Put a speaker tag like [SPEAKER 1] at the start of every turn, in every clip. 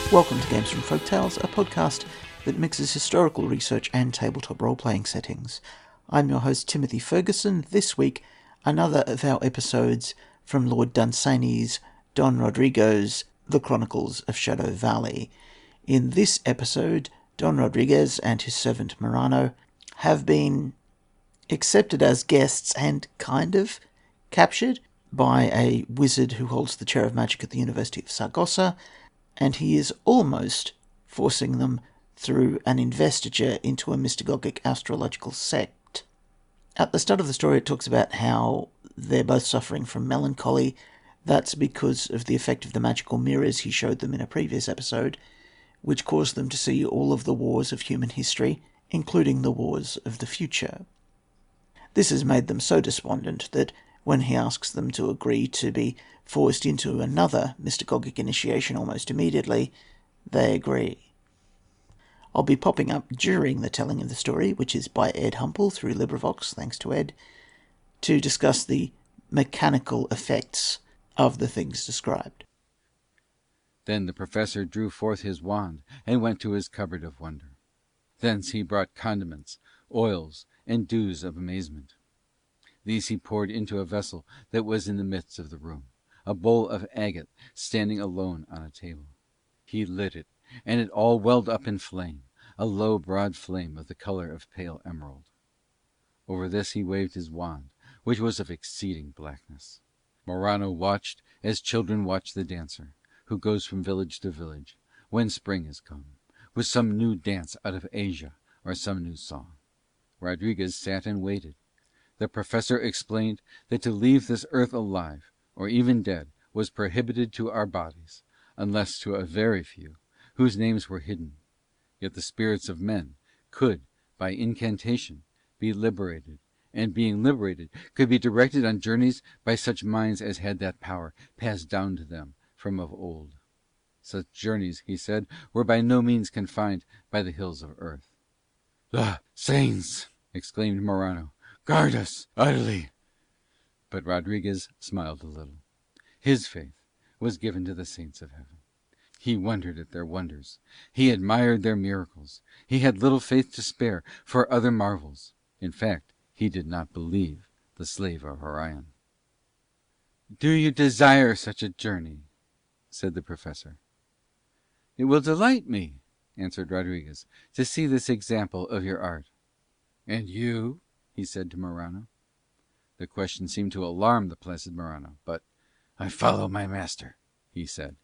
[SPEAKER 1] Welcome to Games from Folktales, a podcast that mixes historical research and tabletop role-playing settings. I'm your host, Timothy Ferguson. This week, another of our episodes from Lord Dunsany's Don Rodrigo's The Chronicles of Shadow Valley. In this episode, Don Rodriguez and his servant Morano have been accepted as guests and kind of captured by a wizard who holds the chair of magic at the University of Saragossa, and he is almost forcing them through an investiture into a mystagogic astrological sect. At the start of the story, it talks about how they're both suffering from melancholy. That's because of the effect of the magical mirrors he showed them in a previous episode, which caused them to see all of the wars of human history, including the wars of the future. This has made them so despondent that when he asks them to agree to be forced into another mystagogic initiation almost immediately, they agree. I'll be popping up during the telling of the story, which is by Ed Humple through LibriVox, thanks to Ed, to discuss the mechanical effects of the things described.
[SPEAKER 2] Then the professor drew forth his wand and went to his cupboard of wonder. Thence he brought condiments, oils, and dews of amazement. These he poured into a vessel that was in the midst of the room, a bowl of agate standing alone on a table. He lit it, and it all welled up in flame, a low broad flame of the colour of pale emerald. Over this he waved his wand, which was of exceeding blackness. Morano watched as children watch the dancer, who goes from village to village, when spring is come, with some new dance out of Asia or some new song. Rodriguez sat and waited. The professor explained that to leave this earth alive, or even dead, was prohibited to our bodies, unless to a very few, whose names were hidden. Yet the spirits of men could, by incantation, be liberated, and being liberated, could be directed on journeys by such minds as had that power passed down to them from of old. Such journeys, he said, were by no means confined by the hills of earth. "The saints!" exclaimed Morano. "Guard us utterly." But Rodriguez smiled a little. His faith was given to the saints of heaven. He wondered at their wonders. He admired their miracles. He had little faith to spare for other marvels. In fact, he did not believe the slave of Orion. "Do you desire such a journey?" said the professor. "It will delight me," answered Rodriguez, "to see this example of your art." "And you?" he said to Morano. The question seemed to alarm the placid Morano, but "I follow my master," he said.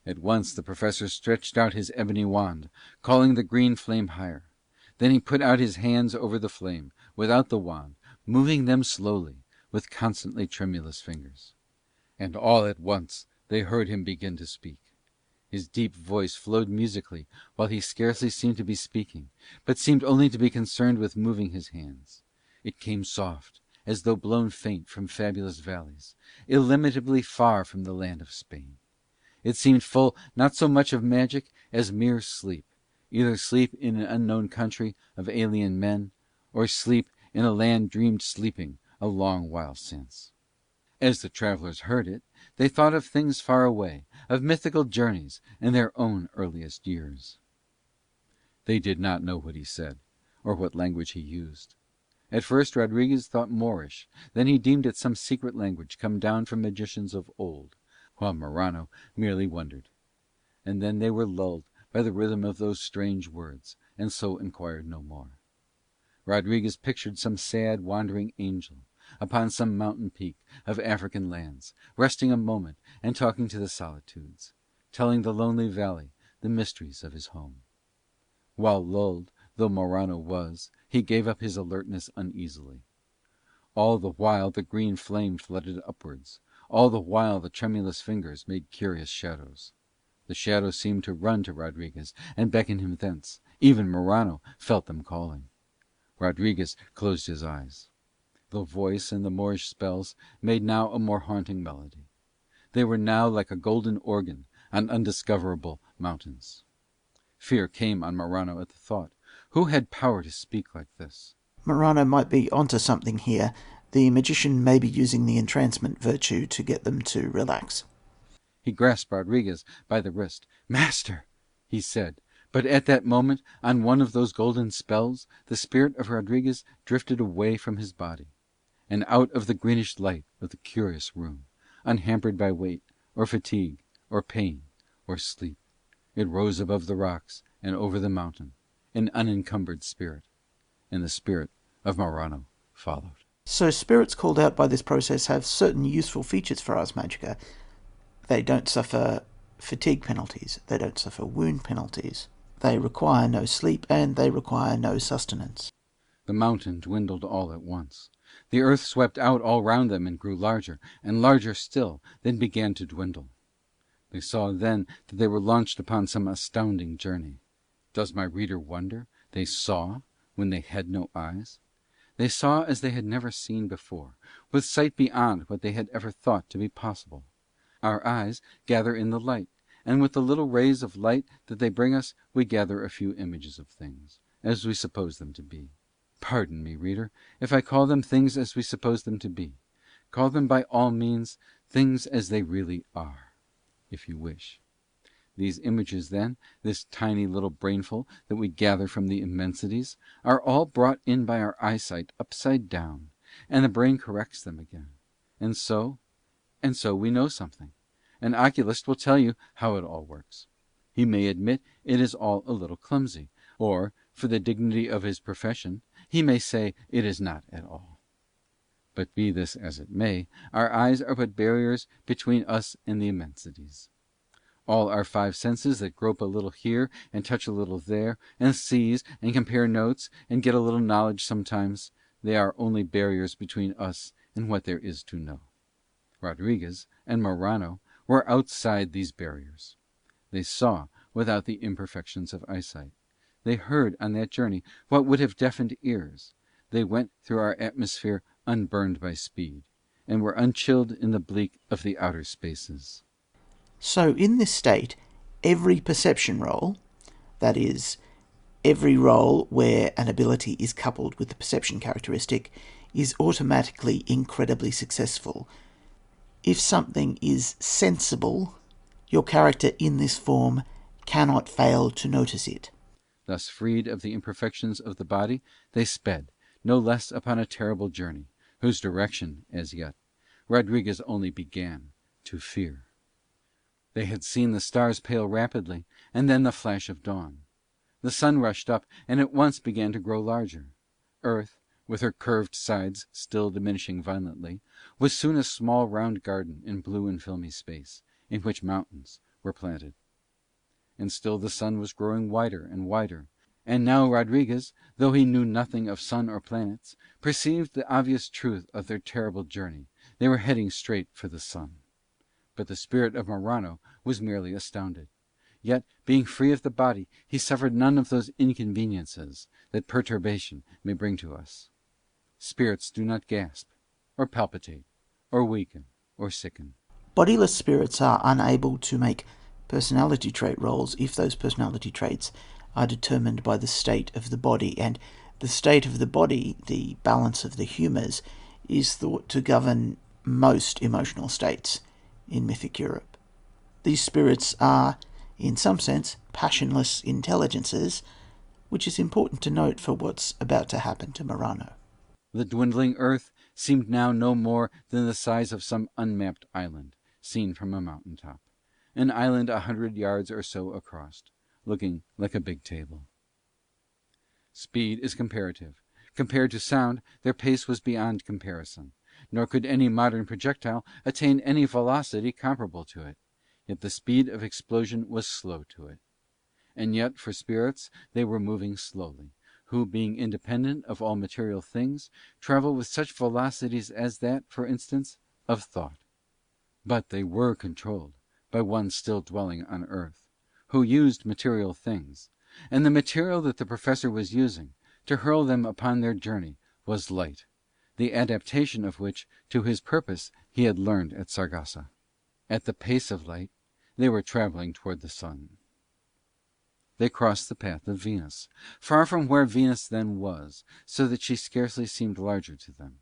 [SPEAKER 2] At once the professor stretched out his ebony wand, calling the green flame higher. Then he put out his hands over the flame, without the wand, moving them slowly, with constantly tremulous fingers. And all at once they heard him begin to speak. His deep voice flowed musically, while he scarcely seemed to be speaking, but seemed only to be concerned with moving his hands. It came soft, as though blown faint from fabulous valleys, illimitably far from the land of Spain. It seemed full not so much of magic as mere sleep, either sleep in an unknown country of alien men, or sleep in a land dreamed sleeping a long while since. As the travellers heard it, they thought of things far away, of mythical journeys and their own earliest years. They did not know what he said, or what language he used. At first Rodriguez thought Moorish, then he deemed it some secret language come down from magicians of old, while Morano merely wondered. And then they were lulled by the rhythm of those strange words, and so inquired no more. Rodriguez pictured some sad wandering angel upon some mountain peak of African lands, resting a moment and talking to the solitudes, telling the lonely valley the mysteries of his home. While lulled though Morano was, he gave up his alertness uneasily. All the while the green flame flooded upwards, all the while the tremulous fingers made curious shadows. The shadows seemed to run to Rodriguez and beckon him thence. Even Morano felt them calling. Rodriguez closed his eyes. The voice and the Moorish spells made now a more haunting melody. They were now like a golden organ on undiscoverable mountains. Fear came on Morano at the thought. Who had power to speak like this?
[SPEAKER 1] Morano might be onto something here. The magician may be using the entrancement virtue to get them to relax.
[SPEAKER 2] He grasped Rodriguez by the wrist. "Master," he said, but at that moment, on one of those golden spells, the spirit of Rodriguez drifted away from his body, and out of the greenish light of the curious room, unhampered by weight, or fatigue, or pain, or sleep, it rose above the rocks and over the mountain, an unencumbered spirit, and the spirit of Morano followed.
[SPEAKER 1] So spirits called out by this process have certain useful features for Ars Magica. They don't suffer fatigue penalties, they don't suffer wound penalties, they require no sleep, and they require no sustenance.
[SPEAKER 2] The mountain dwindled all at once. The earth swept out all round them and grew larger, and larger still, then began to dwindle. They saw then that they were launched upon some astounding journey. Does my reader wonder they saw when they had no eyes? They saw as they had never seen before, with sight beyond what they had ever thought to be possible. Our eyes gather in the light, and with the little rays of light that they bring us we gather a few images of things, as we suppose them to be. Pardon me, reader, if I call them things as we suppose them to be. Call them by all means things as they really are, if you wish. These images then, this tiny little brainful that we gather from the immensities, are all brought in by our eyesight upside down, and the brain corrects them again. And so we know something. An oculist will tell you how it all works. He may admit it is all a little clumsy, or, for the dignity of his profession, he may say it is not at all. But be this as it may, our eyes are but barriers between us and the immensities. All our five senses that grope a little here and touch a little there, and seize and compare notes and get a little knowledge sometimes, they are only barriers between us and what there is to know. Rodriguez and Morano were outside these barriers. They saw without the imperfections of eyesight. They heard on that journey what would have deafened ears. They went through our atmosphere unburned by speed, and were unchilled in the bleak of the outer spaces.
[SPEAKER 1] So in this state, every perception roll, that is, every roll where an ability is coupled with the perception characteristic, is automatically incredibly successful. If something is sensible, your character in this form cannot fail to notice it.
[SPEAKER 2] Thus freed of the imperfections of the body, they sped, no less upon a terrible journey, whose direction, as yet, Rodriguez only began to fear. They had seen the stars pale rapidly, and then the flash of dawn. The sun rushed up, and at once began to grow larger. Earth, with her curved sides still diminishing violently, was soon a small round garden in blue and filmy space, in which mountains were planted. And still the sun was growing wider and wider, and now Rodriguez, though he knew nothing of sun or planets, perceived the obvious truth of their terrible journey. They were heading straight for the sun. But the spirit of Morano was merely astounded. Yet, being free of the body, he suffered none of those inconveniences that perturbation may bring to us. Spirits do not gasp, or palpitate, or weaken, or sicken.
[SPEAKER 1] Bodiless spirits are unable to make personality trait rolls if those personality traits are determined by the state of the body, and the state of the body, the balance of the humours, is thought to govern most emotional states in mythic Europe. These spirits are, in some sense, passionless intelligences, which is important to note for what's about to happen to Morano.
[SPEAKER 2] The dwindling earth seemed now no more than the size of some unmapped island, seen from a mountain top, an island 100 yards or so across, looking like a big table. Speed is comparative. Compared to sound, their pace was beyond comparison, nor could any modern projectile attain any velocity comparable to it, yet the speed of explosion was slow to it. And yet for spirits they were moving slowly, who, being independent of all material things, travel with such velocities as that, for instance, of thought. But they were controlled by one still dwelling on earth, who used material things, and the material that the Professor was using to hurl them upon their journey was light, the adaptation of which to his purpose he had learned at Saragossa. At the pace of light they were travelling toward the sun. They crossed the path of Venus, far from where Venus then was, so that she scarcely seemed larger to them.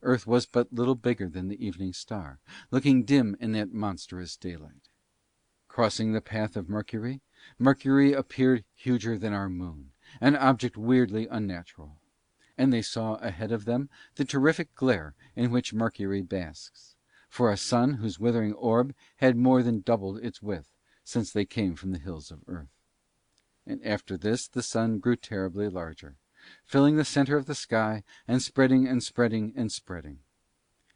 [SPEAKER 2] Earth was but little bigger than the evening star, looking dim in that monstrous daylight. Crossing the path of Mercury, Mercury appeared huger than our moon, an object weirdly unnatural. And they saw ahead of them the terrific glare in which Mercury basks, for a sun whose withering orb had more than doubled its width since they came from the hills of Earth. And after this the sun grew terribly larger, filling the centre of the sky and spreading and spreading and spreading.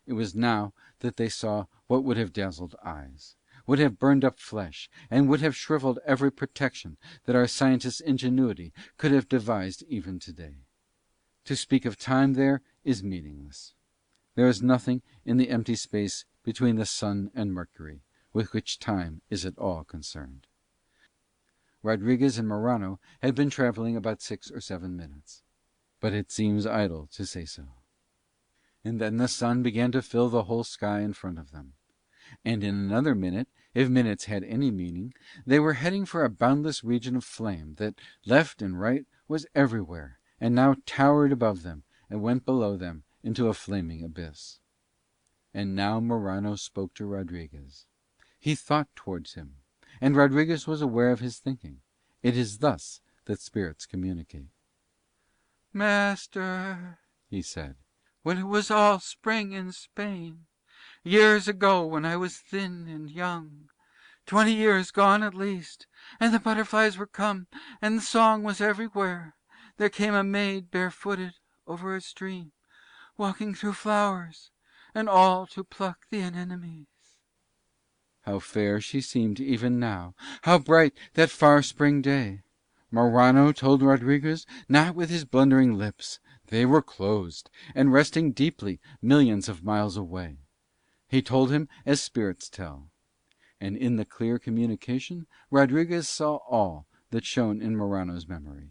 [SPEAKER 2] It was now that they saw what would have dazzled eyes, would have burned up flesh, and would have shrivelled every protection that our scientists' ingenuity could have devised even today. To speak of time there is meaningless. There is nothing in the empty space between the sun and Mercury with which time is at all concerned. Rodriguez and Morano had been travelling about 6 or 7 minutes, but it seems idle to say so. And then the sun began to fill the whole sky in front of them, and in another minute, if minutes had any meaning, they were heading for a boundless region of flame that, left and right, was everywhere, and now towered above them and went below them into a flaming abyss. And now Morano spoke to Rodriguez. He thought towards him, and Rodriguez was aware of his thinking. It is thus that spirits communicate.
[SPEAKER 3] "Master," he said, "when it was all spring in Spain, years ago when I was thin and young, 20 years gone at least, and the butterflies were come, and song was everywhere, there came a maid barefooted over a stream, walking through flowers, and all to pluck the anemones."
[SPEAKER 2] How fair she seemed even now, how bright that far spring day! Morano told Rodriguez not with his blundering lips, they were closed, and resting deeply millions of miles away. He told him as spirits tell. And in the clear communication Rodriguez saw all that shone in Morano's memory: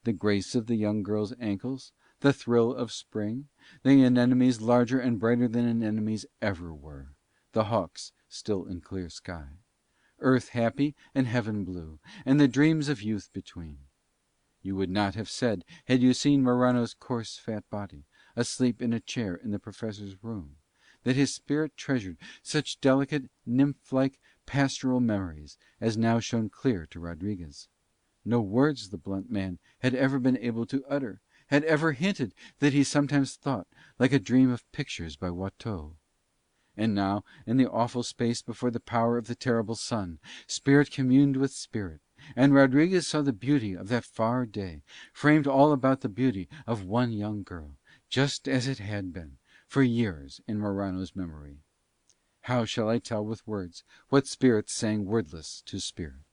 [SPEAKER 2] the grace of the young girl's ankles, the thrill of spring, the anemones larger and brighter than anemones ever were, the hawks still in clear sky, earth happy and heaven blue, and the dreams of youth between. You would not have said, had you seen Morano's coarse fat body, asleep in a chair in the Professor's room, that his spirit treasured such delicate, nymph-like, pastoral memories as now shone clear to Rodriguez. No words the blunt man had ever been able to utter had ever hinted that he sometimes thought like a dream of pictures by Watteau. And now, in the awful space before the power of the terrible sun, spirit communed with spirit, and Rodriguez saw the beauty of that far day, framed all about the beauty of one young girl, just as it had been, for years, in Morano's memory. How shall I tell with words what spirits sang wordless to spirit?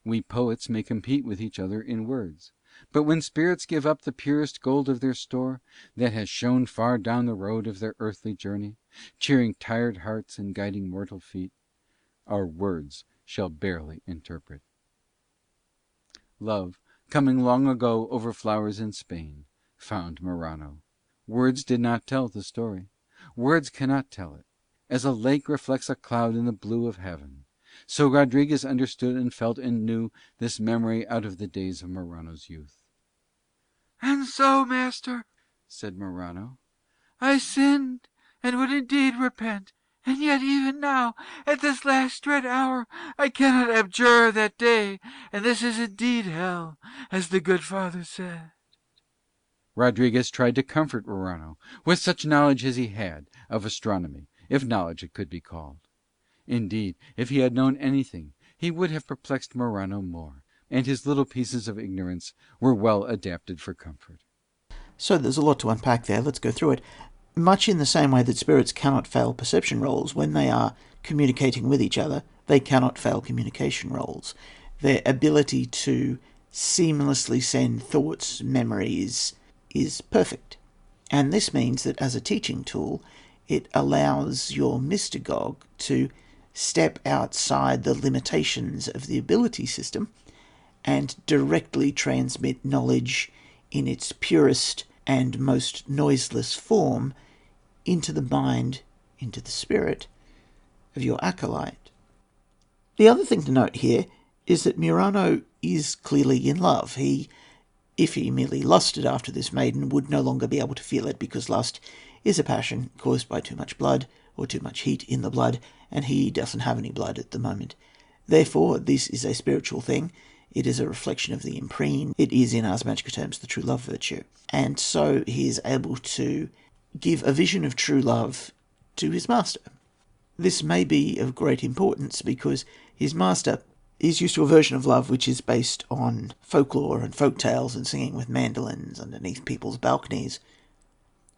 [SPEAKER 2] We poets may compete with each other in words, but when spirits give up the purest gold of their store, that has shone far down the road of their earthly journey, cheering tired hearts and guiding mortal feet, our words shall barely interpret. Love, coming long ago over flowers in Spain, found Morano. Words did not tell the story. Words cannot tell it. As a lake reflects a cloud in the blue of heaven, so Rodriguez understood and felt and knew this memory out of the days of Morano's youth.
[SPEAKER 3] "And so, master," said Morano, "I sinned, and would indeed repent, and yet even now, at this last dread hour, I cannot abjure that day, and this is indeed hell, as the good father said."
[SPEAKER 2] Rodriguez tried to comfort Morano with such knowledge as he had of astronomy, if knowledge it could be called. Indeed, if he had known anything, he would have perplexed Morano more, and his little pieces of ignorance were well adapted for comfort.
[SPEAKER 1] So there's a lot to unpack there. Let's go through it. Much in the same way that spirits cannot fail perception rolls, when they are communicating with each other, they cannot fail communication rolls. Their ability to seamlessly send thoughts, memories, is perfect. And this means that as a teaching tool, it allows your mystagogue to step outside the limitations of the ability system and directly transmit knowledge in its purest and most noiseless form into the mind, into the spirit of your acolyte. The other thing to note here is that Morano is clearly in love. If he merely lusted after this maiden, would no longer be able to feel it, because lust is a passion caused by too much blood or too much heat in the blood, and he doesn't have any blood at the moment. Therefore, this is a spiritual thing. It is a reflection of the imprene. It is, in Ars Magica terms, the true love virtue. And so he is able to give a vision of true love to his master. This may be of great importance because his master is used to a version of love which is based on folklore and folk tales and singing with mandolins underneath people's balconies.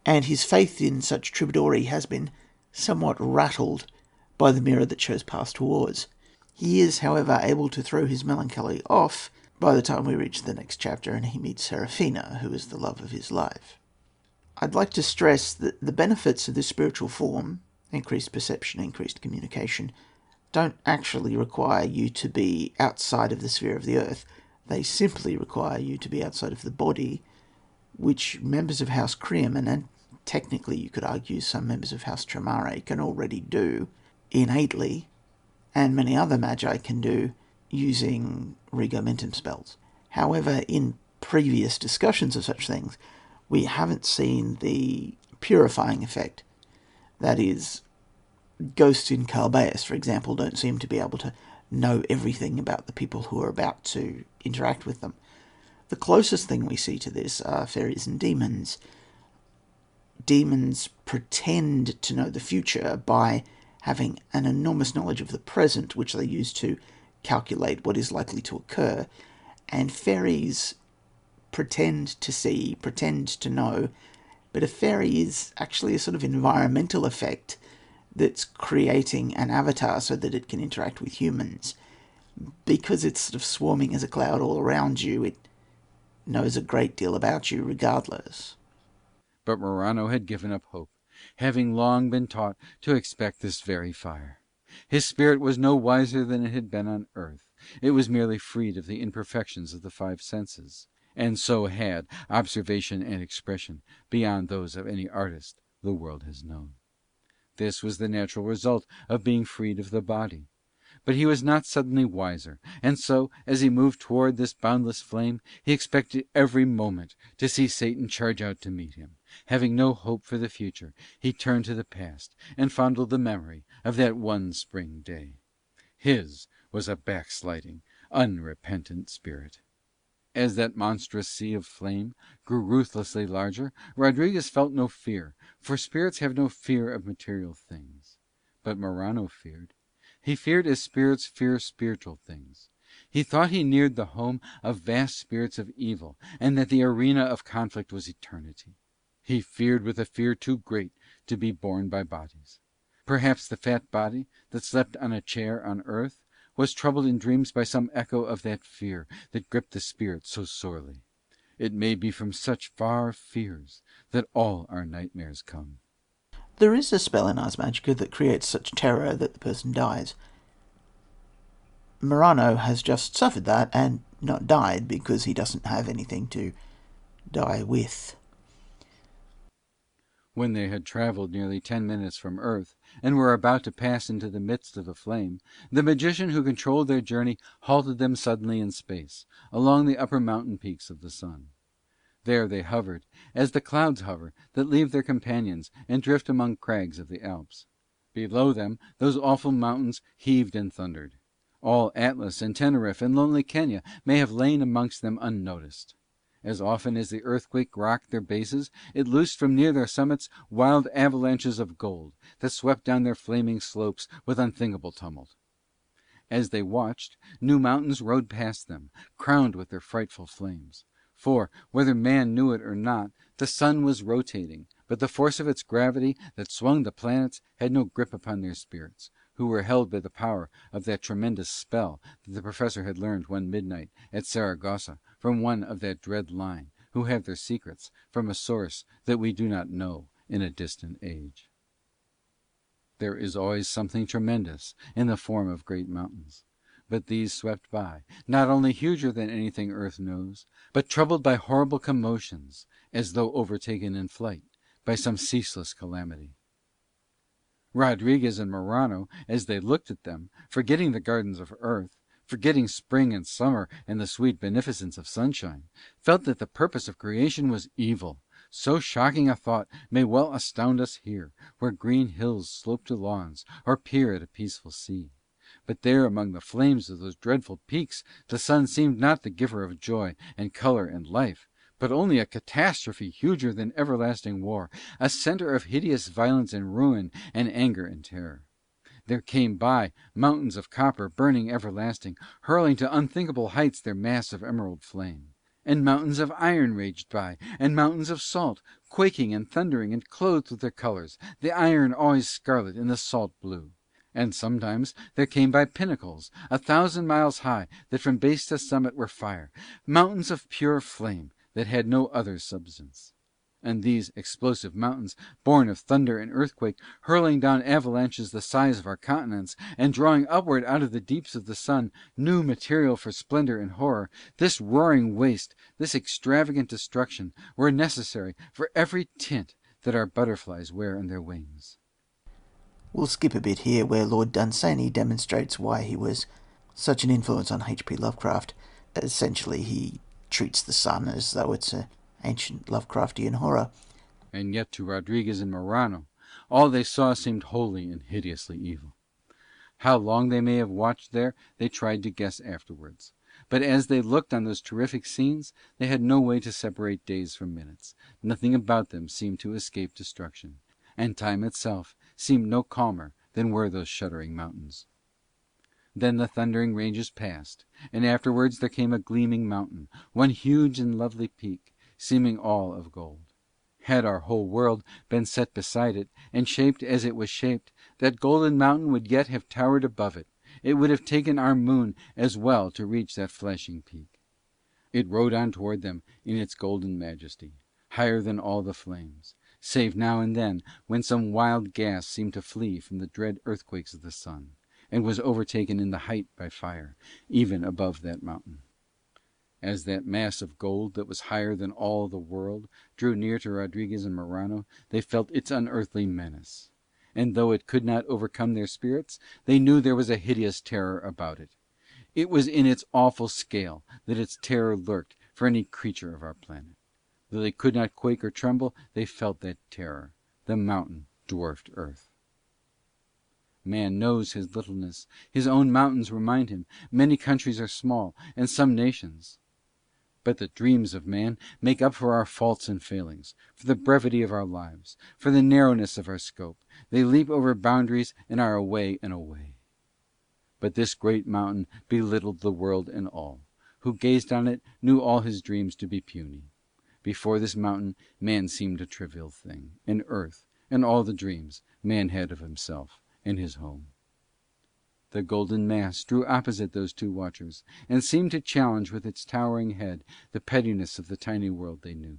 [SPEAKER 1] And his faith in such troubadouree has been somewhat rattled by the mirror that shows past wars. He is, however, able to throw his melancholy off by the time we reach the next chapter and he meets Serafina, who is the love of his life. I'd like to stress that the benefits of this spiritual form, increased perception, increased communication, don't actually require you to be outside of the sphere of the earth. They simply require you to be outside of the body, which members of House Cream, and technically you could argue some members of House Tremare, can already do innately, and many other magi can do using Regomentum spells. However, in previous discussions of such things, we haven't seen the purifying effect. That is, ghosts in Calbaeus, for example, don't seem to be able to know everything about the people who are about to interact with them. The closest thing we see to this are fairies and demons. Demons pretend to know the future by having an enormous knowledge of the present, which they use to calculate what is likely to occur. And fairies pretend to see, pretend to know, but a fairy is actually a sort of environmental effect that's creating an avatar so that it can interact with humans. Because it's sort of swarming as a cloud all around you, it knows a great deal about you regardless.
[SPEAKER 2] But Morano had given up hope, having long been taught to expect this very fire. His spirit was no wiser than it had been on earth. It was merely freed of the imperfections of the five senses, and so had observation and expression beyond those of any artist the world has known. This was the natural result of being freed of the body. But he was not suddenly wiser, and so, as he moved toward this boundless flame, he expected every moment to see Satan charge out to meet him. Having no hope for the future, he turned to the past and fondled the memory of that one spring day. His was a backsliding, unrepentant spirit. As that monstrous sea of flame grew ruthlessly larger, Rodriguez felt no fear, for spirits have no fear of material things. But Morano feared. He feared as spirits fear spiritual things. He thought he neared the home of vast spirits of evil, and that the arena of conflict was eternity. He feared with a fear too great to be borne by bodies. Perhaps the fat body that slept on a chair on earth was troubled in dreams by some echo of that fear that gripped the spirit so sorely. It may be from such far fears that all our nightmares come.
[SPEAKER 1] There is a spell in Ars Magica that creates such terror that the person dies. Morano has just suffered that and not died because he doesn't have anything to die with.
[SPEAKER 2] When they had travelled nearly 10 minutes from earth, and were about to pass into the midst of the flame, the magician who controlled their journey halted them suddenly in space, along the upper mountain peaks of the sun. There they hovered, as the clouds hover that leave their companions and drift among crags of the Alps. Below them those awful mountains heaved and thundered. All Atlas and Tenerife and lonely Kenya may have lain amongst them unnoticed. As often as the earthquake rocked their bases, it loosed from near their summits wild avalanches of gold that swept down their flaming slopes with unthinkable tumult. As they watched, new mountains rode past them, crowned with their frightful flames. For, whether man knew it or not, the sun was rotating, but the force of its gravity that swung the planets had no grip upon their spirits, who were held by the power of that tremendous spell that the Professor had learned one midnight at Saragossa from one of that dread line, who have their secrets from a source that we do not know in a distant age. There is always something tremendous in the form of great mountains. But these swept by, not only huger than anything earth knows, but troubled by horrible commotions, as though overtaken in flight by some ceaseless calamity. Rodriguez and Morano, as they looked at them, forgetting the gardens of earth, forgetting spring and summer and the sweet beneficence of sunshine, felt that the purpose of creation was evil. So shocking a thought may well astound us here, where green hills slope to lawns, or peer at a peaceful sea. But there among the flames of those dreadful peaks the sun seemed not the giver of joy and colour and life, but only a catastrophe huger than everlasting war, a centre of hideous violence and ruin and anger and terror. There came by mountains of copper burning everlasting, hurling to unthinkable heights their mass of emerald flame. And mountains of iron raged by, and mountains of salt, quaking and thundering and clothed with their colours, the iron always scarlet and the salt blue. And sometimes there came by pinnacles 1,000 miles high that from base to summit were fire, mountains of pure flame that had no other substance. And these explosive mountains, born of thunder and earthquake, hurling down avalanches the size of our continents, and drawing upward out of the deeps of the sun new material for splendour and horror, this roaring waste, this extravagant destruction, were necessary for every tint that our butterflies wear on their wings.
[SPEAKER 1] We'll skip a bit here where Lord Dunsany demonstrates why he was such an influence on H.P. Lovecraft. Essentially, he treats the sun as though it's an ancient Lovecraftian horror.
[SPEAKER 2] And yet to Rodriguez and Morano, all they saw seemed wholly and hideously evil. How long they may have watched there they tried to guess afterwards, but as they looked on those terrific scenes they had no way to separate days from minutes, nothing about them seemed to escape destruction, and time itself seemed no calmer than were those shuddering mountains. Then the thundering ranges passed, and afterwards there came a gleaming mountain, one huge and lovely peak, seeming all of gold. Had our whole world been set beside it, and shaped as it was shaped, that golden mountain would yet have towered above it, it would have taken our moon as well to reach that flashing peak. It rode on toward them in its golden majesty, higher than all the flames, save now and then when some wild gas seemed to flee from the dread earthquakes of the sun, and was overtaken in the height by fire, even above that mountain. As that mass of gold that was higher than all the world drew near to Rodriguez and Morano, they felt its unearthly menace, and though it could not overcome their spirits, they knew there was a hideous terror about it. It was in its awful scale that its terror lurked for any creature of our planet. Though they could not quake or tremble, they felt that terror. The mountain dwarfed earth. Man knows his littleness, his own mountains remind him, many countries are small, and some nations. But the dreams of man make up for our faults and failings, for the brevity of our lives, for the narrowness of our scope. They leap over boundaries and are away and away. But this great mountain belittled the world and all. Who gazed on it knew all his dreams to be puny. Before this mountain man seemed a trivial thing, and earth, and all the dreams man had of himself and his home. The golden mass drew opposite those two watchers, and seemed to challenge with its towering head the pettiness of the tiny world they knew.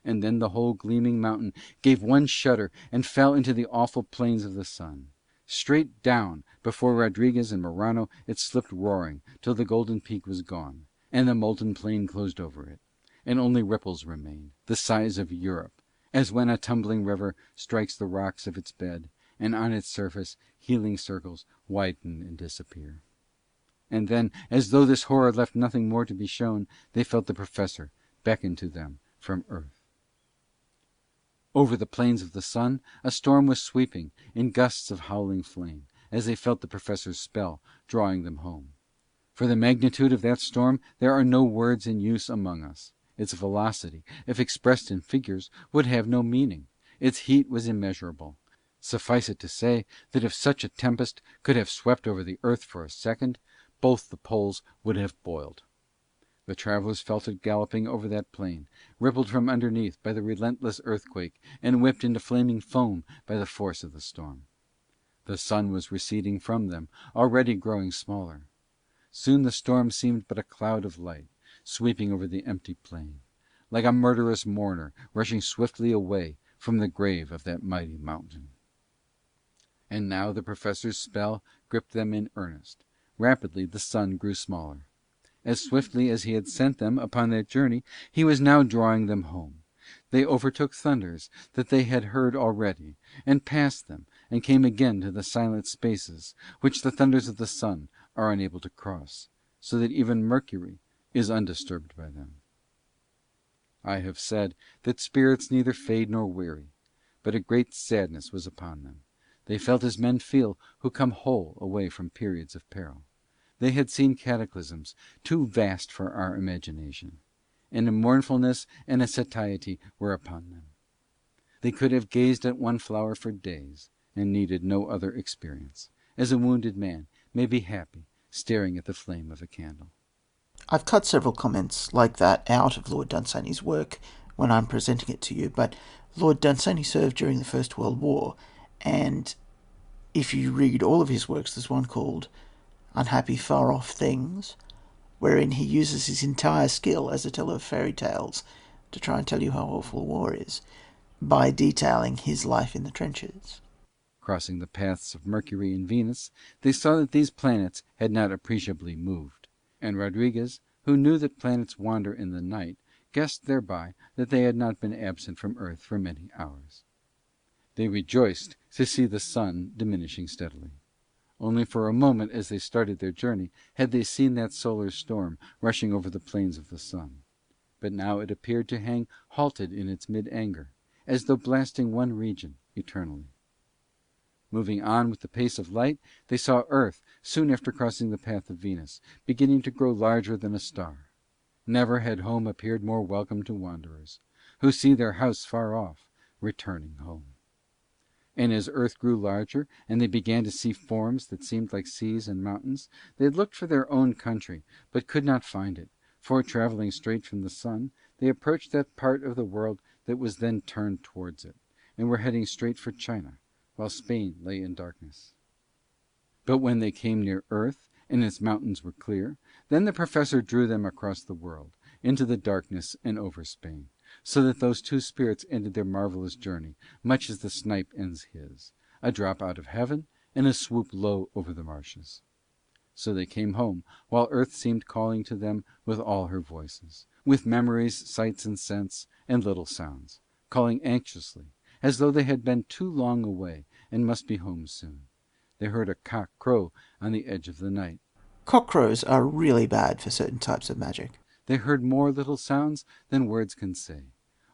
[SPEAKER 2] And then the whole gleaming mountain gave one shudder and fell into the awful plains of the sun. Straight down before Rodriguez and Morano it slipped roaring till the golden peak was gone, and the molten plain closed over it, and only ripples remained, the size of Europe, as when a tumbling river strikes the rocks of its bed, and on its surface healing circles widen and disappear. And then, as though this horror left nothing more to be shown, they felt the Professor beckon to them from earth. Over the plains of the sun a storm was sweeping in gusts of howling flame, as they felt the Professor's spell drawing them home. For the magnitude of that storm there are no words in use among us. Its velocity, if expressed in figures, would have no meaning. Its heat was immeasurable. Suffice it to say that if such a tempest could have swept over the earth for a second, both the poles would have boiled. The travellers felt it galloping over that plain, rippled from underneath by the relentless earthquake, and whipped into flaming foam by the force of the storm. The sun was receding from them, already growing smaller. Soon the storm seemed but a cloud of light, sweeping over the empty plain, like a murderous mourner rushing swiftly away from the grave of that mighty mountain. And now the Professor's spell gripped them in earnest. Rapidly the sun grew smaller. As swiftly as he had sent them upon that journey, he was now drawing them home. They overtook thunders that they had heard already, and passed them, and came again to the silent spaces which the thunders of the sun are unable to cross, so that even Mercury is undisturbed by them. I have said that spirits neither fade nor weary, but a great sadness was upon them. They felt as men feel who come whole away from periods of peril. They had seen cataclysms too vast for our imagination, and a mournfulness and a satiety were upon them. They could have gazed at one flower for days, and needed no other experience, as a wounded man may be happy staring at the flame of a candle.
[SPEAKER 1] I've cut several comments like that out of Lord Dunsany's work when I'm presenting it to you, but Lord Dunsany served during the First World War, and if you read all of his works, there's one called Unhappy Far Off Things, wherein he uses his entire skill as a teller of fairy tales to try and tell you how awful war is, by detailing his life in the trenches.
[SPEAKER 2] Crossing the paths of Mercury and Venus, they saw that these planets had not appreciably moved, and Rodriguez, who knew that planets wander in the night, guessed thereby that they had not been absent from Earth for many hours. They rejoiced to see the sun diminishing steadily. Only for a moment as they started their journey had they seen that solar storm rushing over the plains of the sun, but now it appeared to hang halted in its mid-anger, as though blasting one region eternally. Moving on with the pace of light, they saw Earth, soon after crossing the path of Venus, beginning to grow larger than a star. Never had home appeared more welcome to wanderers, who see their house far off, returning home. And as Earth grew larger, and they began to see forms that seemed like seas and mountains, they looked for their own country, but could not find it, for, travelling straight from the sun, they approached that part of the world that was then turned towards it, and were heading straight for China, while Spain lay in darkness. But when they came near Earth, and its mountains were clear, then the Professor drew them across the world, into the darkness and over Spain, so that those two spirits ended their marvellous journey much as the snipe ends his, a drop out of heaven and a swoop low over the marshes. So they came home, while Earth seemed calling to them with all her voices, with memories, sights and scents, and little sounds, calling anxiously, as though they had been too long away and must be home soon. They heard a cock crow on the edge of the night.
[SPEAKER 1] Cockcrows are really bad for certain types of magic.
[SPEAKER 2] They heard more little sounds than words can say.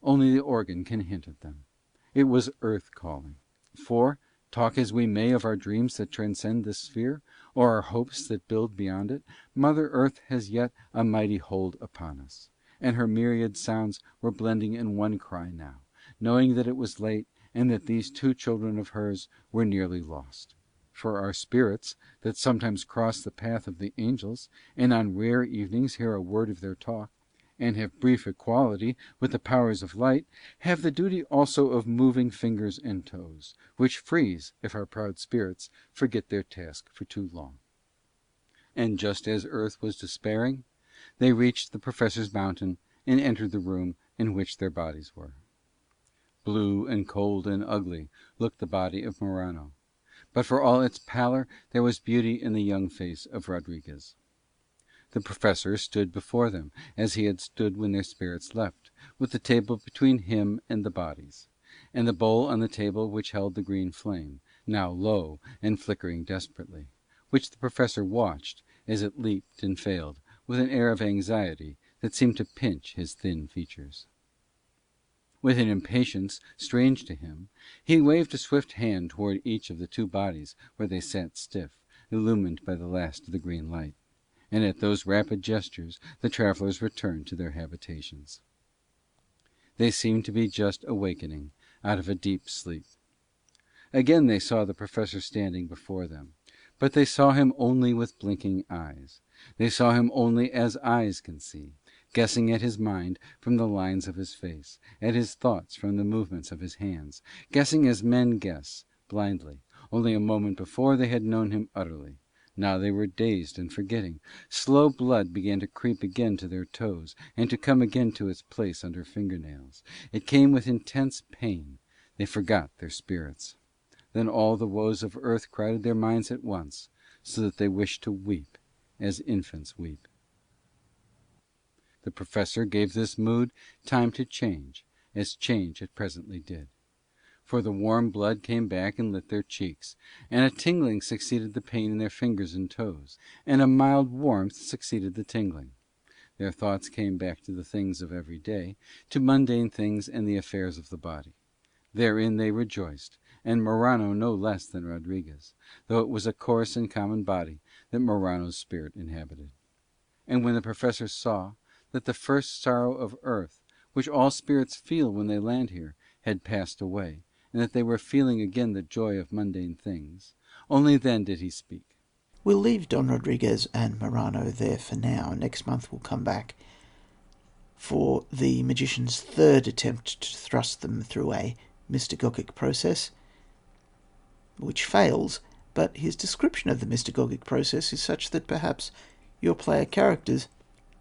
[SPEAKER 2] Only the organ can hint at them. It was Earth calling. For, talk as we may of our dreams that transcend this sphere, or our hopes that build beyond it, Mother Earth has yet a mighty hold upon us, and her myriad sounds were blending in one cry now, knowing that it was late, and that these two children of hers were nearly lost. For our spirits, that sometimes cross the path of the angels, and on rare evenings hear a word of their talk, and have brief equality with the powers of light, have the duty also of moving fingers and toes, which freeze if our proud spirits forget their task for too long. And just as Earth was despairing, they reached the Professor's mountain and entered the room in which their bodies were. Blue and cold and ugly looked the body of Morano, but for all its pallor there was beauty in the young face of Rodriguez. The Professor stood before them as he had stood when their spirits left, with the table between him and the bodies, and the bowl on the table which held the green flame, now low and flickering desperately, which the Professor watched as it leaped and failed with an air of anxiety that seemed to pinch his thin features. With an impatience strange to him, he waved a swift hand toward each of the two bodies where they sat stiff, illumined by the last of the green light, and at those rapid gestures the travellers returned to their habitations. They seemed to be just awakening out of a deep sleep. Again they saw the Professor standing before them, but they saw him only with blinking eyes. They saw him only as eyes can see, guessing at his mind from the lines of his face, at his thoughts from the movements of his hands, guessing as men guess, blindly. Only a moment before they had known him utterly. Now they were dazed and forgetting. Slow blood began to creep again to their toes, and to come again to its place under fingernails. It came with intense pain. They forgot their spirits. Then all the woes of earth crowded their minds at once, so that they wished to weep, as infants weep. The Professor gave this mood time to change, as change it presently did. For the warm blood came back and lit their cheeks, and a tingling succeeded the pain in their fingers and toes, and a mild warmth succeeded the tingling. Their thoughts came back to the things of every day, to mundane things and the affairs of the body. Therein they rejoiced, and Morano no less than Rodriguez, though it was a coarse and common body that Morano's spirit inhabited. And when the Professor saw that the first sorrow of earth, which all spirits feel when they land here, had passed away, and that they were feeling again the joy of mundane things, only then did he speak.
[SPEAKER 1] We'll leave Don Rodriguez and Morano there for now. Next month we'll come back for the magician's third attempt to thrust them through a mystagogic process, which fails, but his description of the mystagogic process is such that perhaps your player characters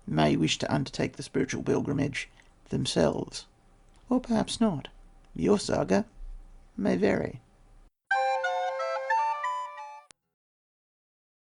[SPEAKER 1] may wish to undertake the spiritual pilgrimage themselves. Or perhaps not. Your saga may vary.